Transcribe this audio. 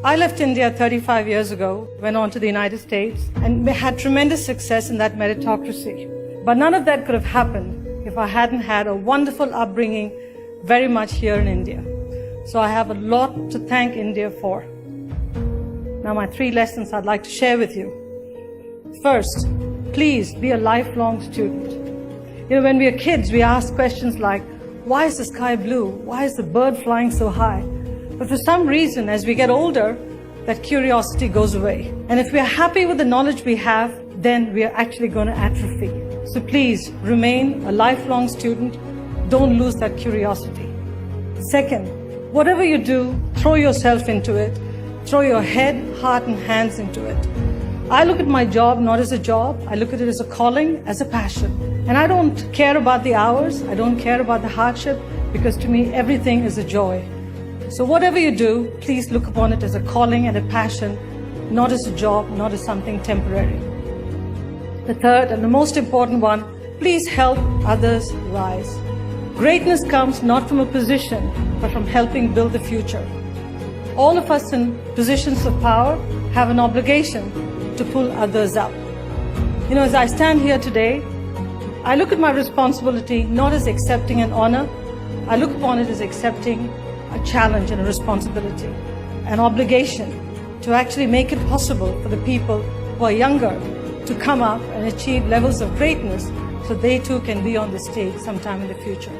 I left India 35 years ago, went on to the United States, and had tremendous success in that meritocracy. But none of that could have happened if I hadn't had a wonderful upbringing very much here in India. So I have a lot to thank India for. Now my 3 lessons I'd like to share with you. First, please be a lifelong student. When we are kids, we ask questions like, why is the sky blue? Why is the bird flying so high? But for some reason, as we get older, that curiosity goes away. And if we are happy with the knowledge we have, then we are actually going to atrophy. So please remain a lifelong student. Don't lose that curiosity. Second, whatever you do, throw yourself into it. Throw your head, heart, and hands into it. I look at my job not as a job. I look at it as a calling, as a passion. And I don't care about the hours. I don't care about the hardship, because to me, everything is a joy. So whatever you do, please look upon it as a calling and a passion, not as a job, not as something temporary. The third and the most important one, please help others rise. Greatness comes not from a position, but from helping build the future. All of us in positions of power have an obligation to pull others up. As I stand here today, I look at my responsibility not as accepting an honor. I look upon it as accepting a challenge and a responsibility, an obligation to actually make it possible for the people who are younger to come up and achieve levels of greatness so they too can be on the stage sometime in the future.